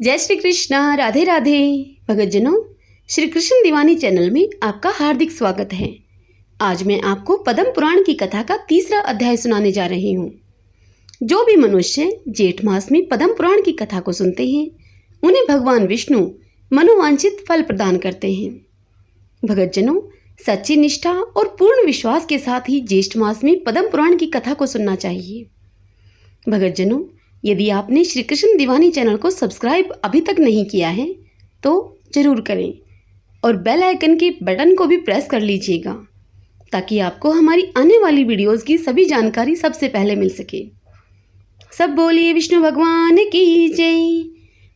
जय श्री कृष्णा, राधे राधे। भगतजनों, श्री कृष्ण दीवानी चैनल में आपका हार्दिक स्वागत है। आज मैं आपको पद्म पुराण की कथा का तीसरा अध्याय सुनाने जा रही हूँ। जो भी मनुष्य जेठ मास में पद्म पुराण की कथा को सुनते हैं, उन्हें भगवान विष्णु मनोवांछित फल प्रदान करते हैं। भगतजनों, सच्ची निष्ठा और पूर्ण विश्वास के साथ ही ज्येष्ठ मास में पद्म पुराण की कथा को सुनना चाहिए। भगतजनों, यदि आपने श्री कृष्ण दीवानी चैनल को सब्सक्राइब अभी तक नहीं किया है तो जरूर करें और बेल आइकन के बटन को भी प्रेस कर लीजिएगा ताकि आपको हमारी आने वाली वीडियोस की सभी जानकारी सबसे पहले मिल सके। सब बोलिए विष्णु भगवान की जय,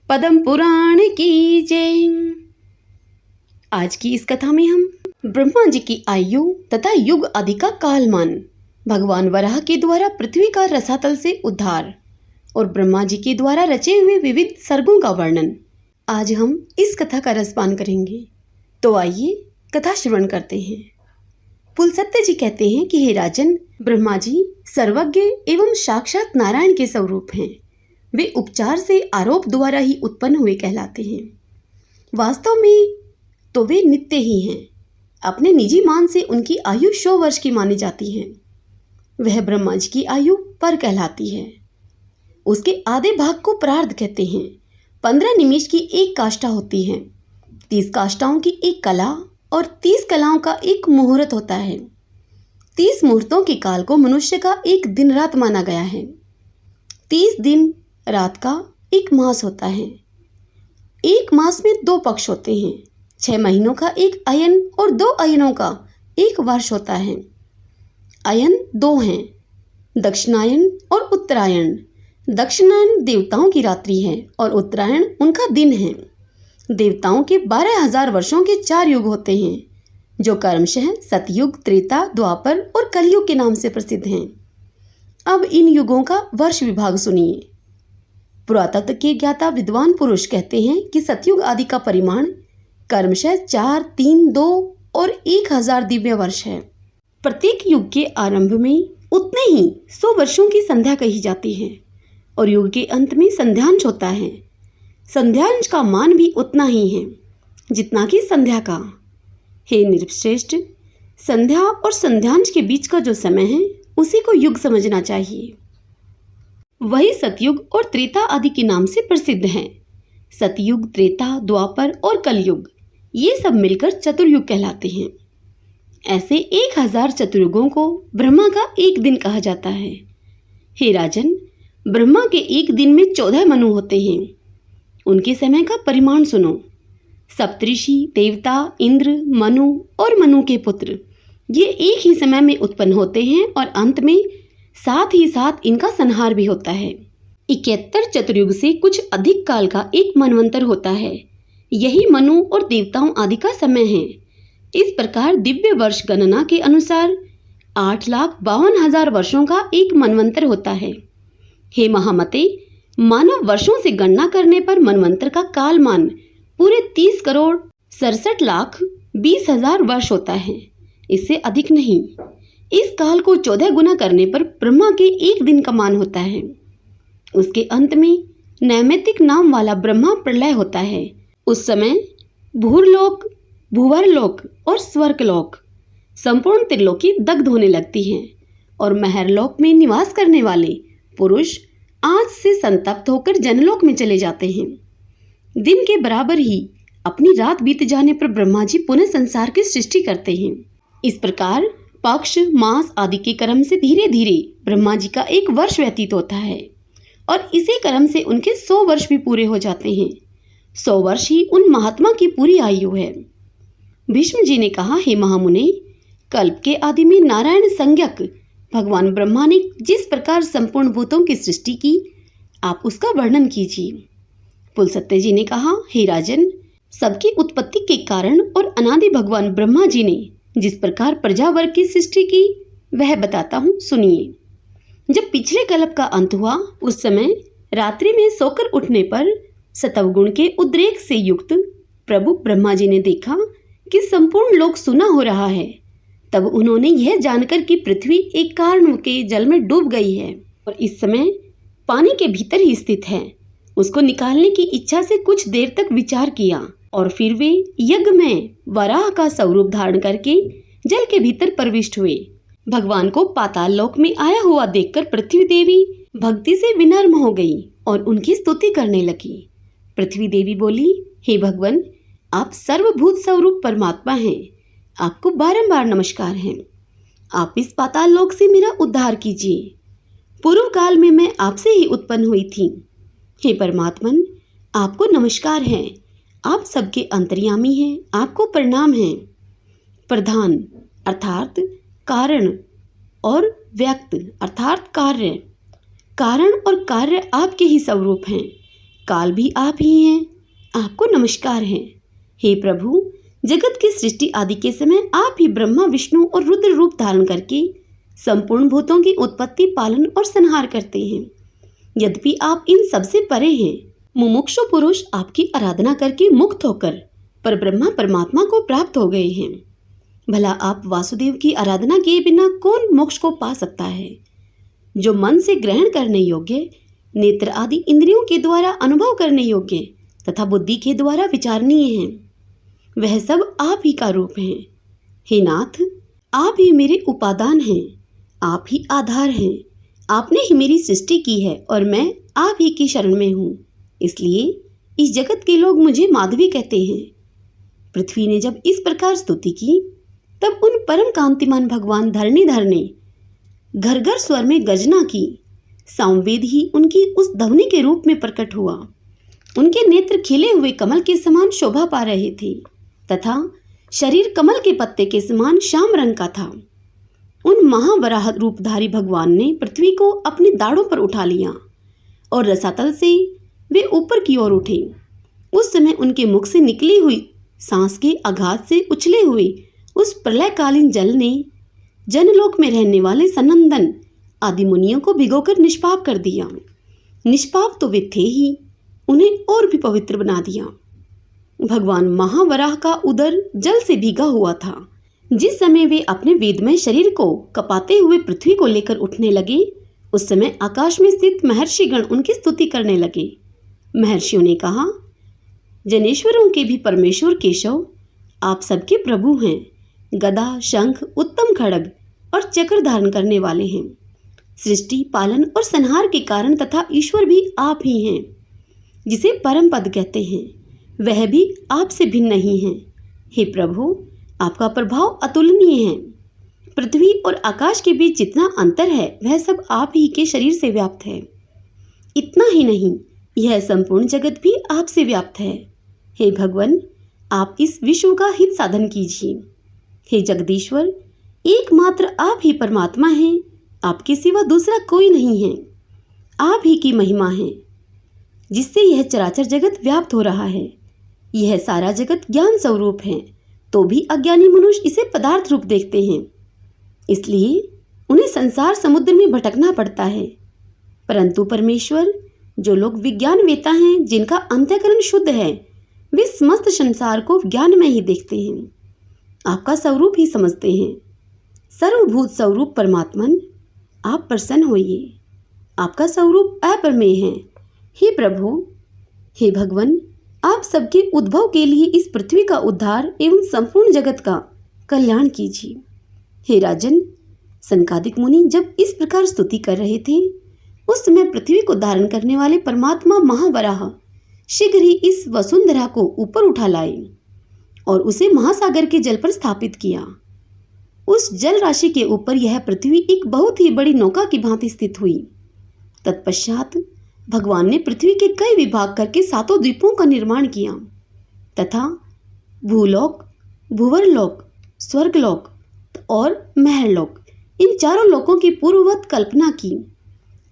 पद्म पुराण की जय। आज की इस कथा में हम ब्रह्मा जी की आयु तथा युग आदि का कालमान, भगवान वराह के द्वारा पृथ्वी का रसातल से उद्धार और ब्रह्मा जी के द्वारा रचे हुए विविध सर्गों का वर्णन आज हम इस कथा का रसपान करेंगे। तो आइए कथा श्रवण करते हैं। पुलसत्य जी कहते हैं कि हे राजन, ब्रह्मा जी सर्वज्ञ एवं साक्षात नारायण के स्वरूप हैं। वे उपचार से आरोप द्वारा ही उत्पन्न हुए कहलाते हैं। वास्तव में तो वे नित्य ही हैं। अपने निजी मान से उनकी आयु 100 वर्ष की मानी जाती है। वह ब्रह्मा जी की आयु पर कहलाती है। उसके आधे भाग को प्रार्ध कहते हैं। 15 निमिष की एक काष्ठा होती है। 30 काष्ठाओं की एक कला और 30 कलाओं का एक मुहूर्त होता है। 30 मुहूर्तों के काल को मनुष्य का एक दिन रात माना गया है। 30 दिन रात का एक मास होता है। एक मास में 2 पक्ष होते हैं। 6 महीनों का एक अयन और 2 अयनों का एक वर्ष होता है। अयन 2 हैं, दक्षिणायन और उत्तरायण। दक्षिणायन देवताओं की रात्रि है और उत्तरायण उनका दिन है। देवताओं के 12,000 वर्षों के 4 युग होते हैं, जो क्रमशः सतयुग, त्रेता, द्वापर और कलयुग के नाम से प्रसिद्ध हैं। अब इन युगों का वर्ष विभाग सुनिए। पुरातत्व के ज्ञाता विद्वान पुरुष कहते हैं कि सतयुग आदि का परिमाण क्रमशः 4, 3, 2 और 1000 दिव्य वर्ष है। प्रत्येक युग के आरंभ में उतने ही 100 वर्षों की संध्या कही जाती है और युग के अंत में संध्यांश होता है। संध्यांश का मान भी उतना ही है जितना कि संध्या का। हे नृपश्रेष्ठ, संध्या और संध्यांश के बीच का जो समय है उसी को युग समझना चाहिए। वही सतयुग और त्रेता आदि के नाम से प्रसिद्ध है। सतयुग, त्रेता, द्वापर और कलयुग ये सब मिलकर चतुर्युग कहलाते हैं। ऐसे 1000 चतुर्युगों को ब्रह्मा का एक दिन कहा जाता है। हे राजन, ब्रह्मा के एक दिन में 14 मनु होते हैं। उनके समय का परिमाण सुनो। सप्तऋषि, देवता, इंद्र, मनु और मनु के पुत्र ये एक ही समय में उत्पन्न होते हैं और अंत में साथ ही साथ इनका संहार भी होता है। 71 चतुर्युग से कुछ अधिक काल का एक मनवंतर होता है। यही मनु और देवताओं आदि का समय है। इस प्रकार दिव्य वर्ष गणना के अनुसार 8,52,000 वर्षों का एक मनवंतर होता है। हे महामते, मानव वर्षों से गणना करने पर मनवंतर का कालमान पूरे 30,67,20,000 वर्ष होता है, इससे अधिक नहीं। इस काल को 14 गुना करने पर ब्रह्मा के एक दिन का मान होता है। उसके अंत में नैमित्तिक नाम वाला ब्रह्मा प्रलय होता है। उस समय भूरलोक, भूवरलोक और स्वर्गलोक संपूर्ण त्रिलोकी दग्ध होने लगती हैं और महरलोक में निवास करने वाले पुरुष आज से संतप्त होकर जनलोक में चले जाते हैं। दिन के बराबर ही अपनी रात बीत जाने पर ब्रह्मा जी पुनः संसार की सृष्टि करते हैं। इस प्रकार पक्ष, मास आदि के क्रम से धीरे धीरे ब्रह्मा जी का एक वर्ष व्यतीत होता है और इसी क्रम से उनके 100 वर्ष भी पूरे हो जाते हैं। 100 वर्ष ही उन महात्मा की पूरी आयु है। भीष्म जी ने कहा, हे महामुने, कल्प के आदि में नारायण संज्ञक भगवान ब्रह्मा ने जिस प्रकार संपूर्ण भूतों की सृष्टि की, आप उसका वर्णन कीजिए। पुलसत्य जी ने कहा, हे राजन, सबकी उत्पत्ति के कारण और अनादि भगवान ब्रह्मा जी ने जिस प्रकार प्रजावर्ग की सृष्टि की वह बताता हूँ, सुनिए। जब पिछले कल्प का अंत हुआ, उस समय रात्रि में सोकर उठने पर सतवगुण के उद्रेक से युक्त प्रभु ब्रह्मा जी ने देखा कि संपूर्ण लोक सुना हो रहा है। तब उन्होंने यह जानकर कि पृथ्वी एक कारण के जल में डूब गई है और इस समय पानी के भीतर ही स्थित है, उसको निकालने की इच्छा से कुछ देर तक विचार किया और फिर वे यज्ञ में वराह का स्वरूप धारण करके जल के भीतर प्रविष्ट हुए। भगवान को पाताल लोक में आया हुआ देखकर पृथ्वी देवी भक्ति से विनम्र हो गई और उनकी स्तुति करने लगी। पृथ्वी देवी बोली, हे भगवान, आप सर्वभूत स्वरूप परमात्मा हैं, आपको बारंबार नमस्कार है। आप इस पाताल लोक से मेरा उद्धार कीजिए। पूर्व काल में मैं आपसे ही उत्पन्न हुई थी। हे परमात्मन, आपको नमस्कार है, आप सबके अंतर्यामी हैं, आपको प्रणाम है। प्रधान अर्थात कारण और व्यक्त अर्थात कार्य, कारण और कार्य आपके ही स्वरूप हैं, काल भी आप ही हैं, आपको नमस्कार है। हे प्रभु, जगत की सृष्टि आदि के समय आप ही ब्रह्मा विष्णु और रुद्र रूप धारण करके संपूर्ण भूतों की उत्पत्ति पालन और संहार करते हैं। यद्यपि आप इन सबसे परे हैं, मुमुक्षु पुरुष आपकी आराधना करके मुक्त होकर पर ब्रह्मा परमात्मा को प्राप्त हो गए हैं। भला आप वासुदेव की आराधना किए बिना कौन मोक्ष को पा सकता है? जो मन से ग्रहण करने योग्य, नेत्र आदि इंद्रियों के द्वारा अनुभव करने योग्य तथा बुद्धि के द्वारा विचारणीय हैं, वह सब आप ही का रूप है। हे नाथ, आप ही मेरे उपादान हैं, आप ही आधार हैं, आपने ही मेरी सृष्टि की है और मैं आप ही की शरण में हूँ, इसलिए इस जगत के लोग मुझे माधवी कहते हैं। पृथ्वी ने जब इस प्रकार स्तुति की, तब उन परम कांतिमान भगवान धरणीधर ने घर घर स्वर में गर्जना की। सामवेद ही उनकी उस ध्वनि के रूप में प्रकट हुआ। उनके नेत्र खिले हुए कमल के समान शोभा पा रहे थे तथा शरीर कमल के पत्ते के समान श्याम रंग का था। उन महावराह रूपधारी भगवान ने पृथ्वी को अपने दाढ़ों पर उठा लिया और रसातल से वे ऊपर की ओर उठे। उस समय उनके मुख से निकली हुई सांस के आघात से उछले हुए उस प्रलयकालीन जल ने जनलोक में रहने वाले सनंदन आदि मुनियों को भिगोकर निष्पाप कर दिया। निष्पाप तो वे थे ही, उन्हें और भी पवित्र बना दिया। भगवान महावराह का उदर जल से भीगा हुआ था। जिस समय वे अपने वेदमय शरीर को कपाते हुए पृथ्वी को लेकर उठने लगे, उस समय आकाश में स्थित महर्षिगण उनकी स्तुति करने लगे। महर्षियों ने कहा, जनेश्वरों के भी परमेश्वर केशव, आप सबके प्रभु हैं, गदा शंख उत्तम खड्ग और चक्र धारण करने वाले हैं। सृष्टि पालन और संहार के कारण तथा ईश्वर भी आप ही हैं। जिसे परम पद कहते हैं, वह भी आपसे भिन्न नहीं है। हे प्रभु, आपका प्रभाव अतुलनीय है। पृथ्वी और आकाश के बीच जितना अंतर है, वह सब आप ही के शरीर से व्याप्त है। इतना ही नहीं, यह संपूर्ण जगत भी आपसे व्याप्त है। हे भगवान, आप इस विश्व का हित साधन कीजिए। हे जगदीश्वर, एकमात्र आप ही परमात्मा हैं, आपके सिवा दूसरा कोई नहीं है। आप ही की महिमा है, जिससे यह चराचर जगत व्याप्त हो रहा है। यह सारा जगत ज्ञान स्वरूप है, तो भी अज्ञानी मनुष्य इसे पदार्थ रूप देखते हैं, इसलिए उन्हें संसार समुद्र में भटकना पड़ता है। परंतु परमेश्वर, जो लोग विज्ञानवेता हैं, जिनका अंतःकरण शुद्ध है, वे समस्त संसार को ज्ञान में ही देखते हैं, आपका स्वरूप ही समझते हैं। सर्वभूत स्वरूप परमात्मन, आप प्रसन्न होइए। आपका स्वरूप अप्रमेय है। हे प्रभु, हे भगवान, आप सबके उद्भव के लिए इस पृथ्वी का उद्धार एवं संपूर्ण जगत का कल्याण कीजिए। हे राजन, सनकादिक मुनि जब इस प्रकार स्तुति कर रहे थे, उस समय पृथ्वी को धारण करने वाले परमात्मा महावराह शीघ्र ही इस वसुंधरा को ऊपर उठा लाए और उसे महासागर के जल पर स्थापित किया। उस जल राशि के ऊपर यह पृथ्वी एक बहुत ही बड़ी नौका की भांति स्थित हुई। तत्पश्चात भगवान ने पृथ्वी के कई विभाग करके 7 द्वीपों का निर्माण किया तथा भूलोक, भूवरलोक, स्वर्गलोक और महरलोक, इन चारों लोकों की पूर्ववत कल्पना की।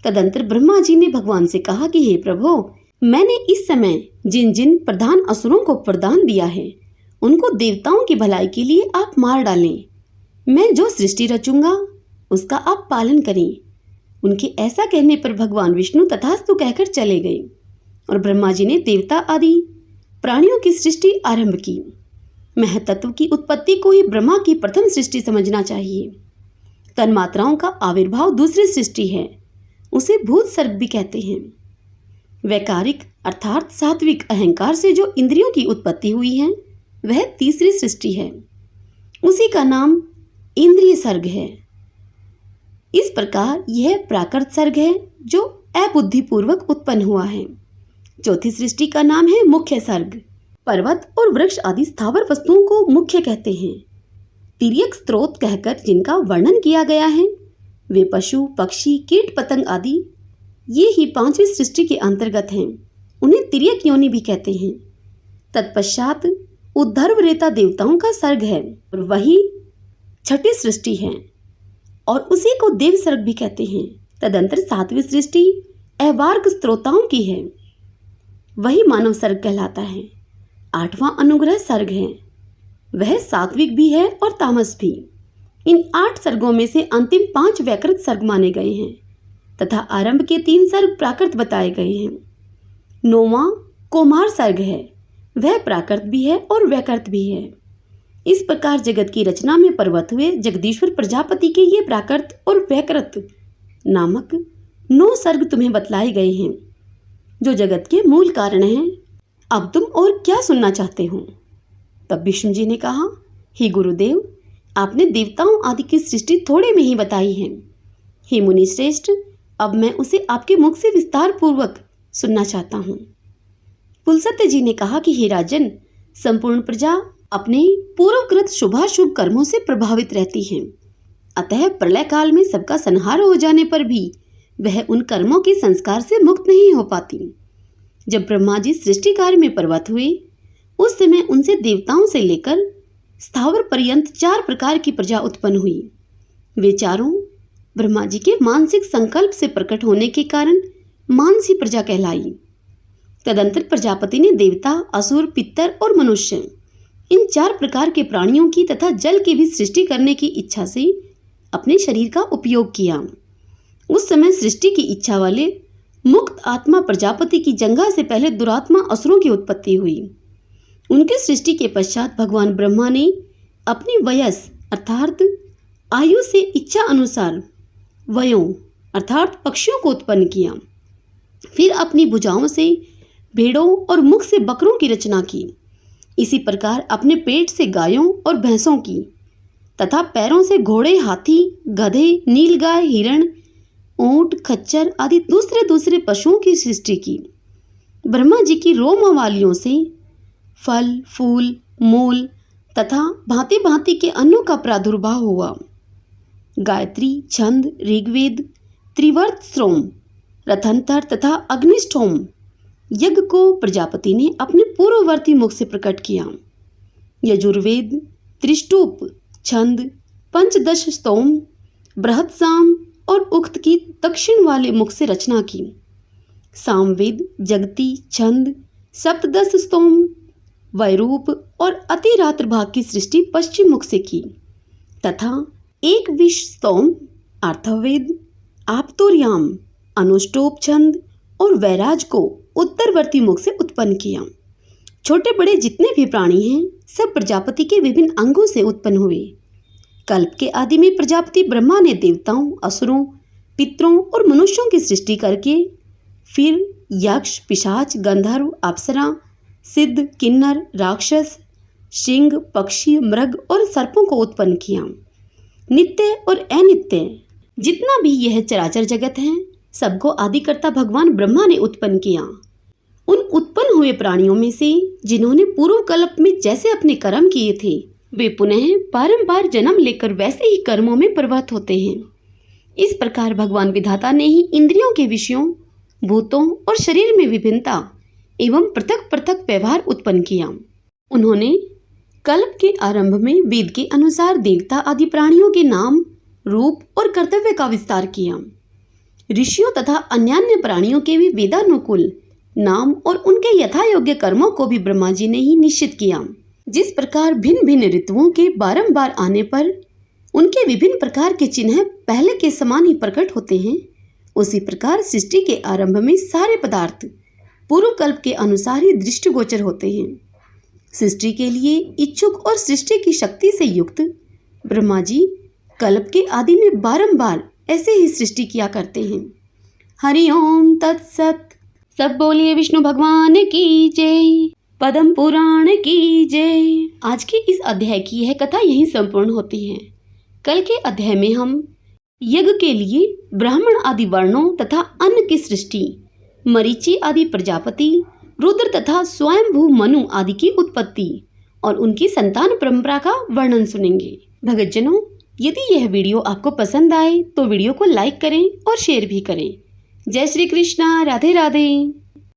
तदंतर ब्रह्मा जी ने भगवान से कहा कि हे प्रभु, मैंने इस समय जिन जिन प्रधान असुरों को वरदान दिया है, उनको देवताओं की भलाई के लिए आप मार डालें। मैं जो सृष्टि रचूंगा उसका आप पालन करें। उनके ऐसा कहने पर भगवान विष्णु तथास्तु कहकर चले गए और ब्रह्मा जी ने देवता आदि प्राणियों की सृष्टि आरंभ की। महतत्व की उत्पत्ति को ही ब्रह्मा की प्रथम सृष्टि समझना चाहिए। तन्मात्राओं का आविर्भाव दूसरी सृष्टि है, उसे भूत सर्ग भी कहते हैं। वैकारिक अर्थात सात्विक अहंकार से जो इंद्रियों की उत्पत्ति हुई है वह तीसरी सृष्टि है। उसी का नाम इंद्रिय सर्ग है। इस प्रकार यह प्राकृत सर्ग है जो अबुद्धिपूर्वक उत्पन्न हुआ है। चौथी सृष्टि का नाम है मुख्य सर्ग। पर्वत और वृक्ष आदि स्थावर वस्तुओं को मुख्य कहते हैं। तिर्यक स्रोत कहकर जिनका वर्णन किया गया है वे पशु पक्षी कीट पतंग आदि ये ही पांचवी सृष्टि के अंतर्गत हैं। उन्हें तिर्यक योनि भी कहते हैं। तत्पश्चात उद्धर्वरेता देवताओं का सर्ग है और वही छठी सृष्टि है और उसी को देव सर्ग भी कहते हैं। तदंतर सातवीं सृष्टि अवार्ग स्त्रोताओं की है, वही मानव सर्ग कहलाता है। आठवां अनुग्रह सर्ग है, वह सात्विक भी है और तामस भी। इन 8 सर्गों में से अंतिम 5 वैकृत सर्ग माने गए हैं तथा आरंभ के 3 सर्ग प्राकृत बताए गए हैं। 9वां कौमार सर्ग है, वह प्राकृत भी है और वैकृत भी है। इस प्रकार जगत की रचना में पर्वत हुए जगदीश्वर प्रजापति के ये प्राकृत और वैकृत नामक 9 सर्ग तुम्हें बतलाए गए हैं जो जगत के मूल कारण हैं। अब तुम और क्या सुनना चाहते हो? तब विष्णु जी ने कहा, हे गुरुदेव, आपने देवताओं आदि की सृष्टि थोड़े में ही बताई है। हे मुनि श्रेष्ठ, अब मैं उसे आपके मुख से विस्तार पूर्वक सुनना चाहता हूँ। पुलसत्य जी ने कहा कि हे राजन, संपूर्ण प्रजा अपने पूर्वकृत शुभाशुभ कर्मों से प्रभावित रहती है। अतः प्रलय काल में सबका संहार हो जाने पर भी वह उन कर्मों के संस्कार से मुक्त नहीं हो पाती। जब ब्रह्मा जी सृष्टि कार्य में पर्वत हुए उस समय उनसे देवताओं से लेकर स्थावर पर्यंत 4 प्रकार की प्रजा उत्पन्न हुई। वे चारों ब्रह्मा जी के मानसिक संकल्प से प्रकट होने के कारण मानसी प्रजा कहलाई। तदंतर प्रजापति ने देवता, असुर, पितर और मनुष्य इन 4 प्रकार के प्राणियों की तथा जल की भी सृष्टि करने की इच्छा से अपने शरीर का उपयोग किया। उस समय सृष्टि की इच्छा वाले मुक्त आत्मा प्रजापति की जंघा से पहले दुरात्मा असुरों की उत्पत्ति हुई। उनके सृष्टि के पश्चात भगवान ब्रह्मा ने अपनी वयस अर्थात आयु से इच्छा अनुसार वयों अर्थात पक्षियों को उत्पन्न किया। फिर अपनी भुजाओं से भेड़ों और मुख से बकरों की रचना की। इसी प्रकार अपने पेट से गायों और भैंसों की तथा पैरों से घोड़े, हाथी, गधे, नीलगाय, हिरण, ऊंट, खच्चर आदि दूसरे पशुओं की सृष्टि की। ब्रह्मा जी की रोमावलियों से फल, फूल, मूल तथा भांति भांति के अन्नों का प्रादुर्भाव हुआ। गायत्री, छंद, ऋग्वेद, त्रिवर्त श्रोम, रथंतर तथा अग्निष्ठोम यज्ञ को प्रजापति ने अपने पूर्ववर्ती मुख से प्रकट किया। यजुर्वेद, त्रिष्टुप, छंद, पंचदश स्तोम, बृहत्साम और उक्त की दक्षिण वाले मुख से रचना की। सामवेद, जगती, छंद, सप्तदश स्तोम, वैरूप और अतिरात्र भाग की सृष्टि पश्चिम मुख से की तथा 21 स्तोम, अर्थवेद, आप्तोर्याम, अनुष्टोप छंद और वैराज को उत्तरवर्ती मुख से उत्पन्न किया। छोटे बड़े जितने भी प्राणी हैं सब प्रजापति के विभिन्न अंगों से उत्पन्न हुए। कल्प के आदि में प्रजापति ब्रह्मा ने देवताओं, असुरों, पितरों और मनुष्यों की सृष्टि करके फिर यक्ष, पिशाच, गंधर्व, अप्सरा, सिद्ध, किन्नर, राक्षस, सिंह, पक्षी, मृग और सर्पों को उत्पन्न किया। नित्य और अनित्य जितना भी यह चराचर जगत है सबको आदिकर्ता भगवान ब्रह्मा ने उत्पन्न किया। उन उत्पन्न हुए प्राणियों में से जिन्होंने पूर्व कल्प में जैसे अपने कर्म किए थे वे पुनः बारंबार जन्म लेकर वैसे ही कर्मों में प्रवृत्त होते हैं। इस प्रकार भगवान विधाता ने ही इंद्रियों के विषयों, भूतों और शरीर में विभिन्नता एवं पृथक पृथक व्यवहार उत्पन्न किया। उन्होंने कल्प के आरंभ में वेद के अनुसार देवता आदि प्राणियों के नाम, रूप और कर्तव्य का विस्तार किया। ऋषियों तथा अन्यान्य प्राणियों के भी वेदानुकूल नाम और उनके यथा योग्य कर्मों को भी ब्रह्मा जी ने ही निश्चित किया। जिस प्रकार भिन्न भिन्न ऋतुओं के बारंबार आने पर उनके विभिन्न प्रकार के चिन्ह पहले के समान ही प्रकट होते हैं, उसी प्रकार सृष्टि के आरंभ में सारे पदार्थ पूर्व कल्प के अनुसार ही दृष्टिगोचर होते हैं। सृष्टि के लिए इच्छुक और सृष्टि की शक्ति से युक्त ब्रह्मा जी कल्प के आदि में बारंबार ऐसे ही सृष्टि किया करते हैं। हरि ओम तत्सत। सब बोलिए विष्णु भगवान की जय, पद्म पुराण की जय। आज के इस अध्याय की यह कथा यहीं संपूर्ण होती है। कल के अध्याय में हम यज्ञ के लिए ब्राह्मण आदि वर्णों तथा अन्न की सृष्टि, मरीचि आदि प्रजापति, रुद्र तथा स्वयंभू मनु आदि की उत्पत्ति और उनकी संतान परंपरा का वर्णन सुनेंगे। भक्तजनों, यदि यह वीडियो आपको पसंद आए तो वीडियो को लाइक करें और शेयर भी करें। जय श्री कृष्णा, राधे राधे।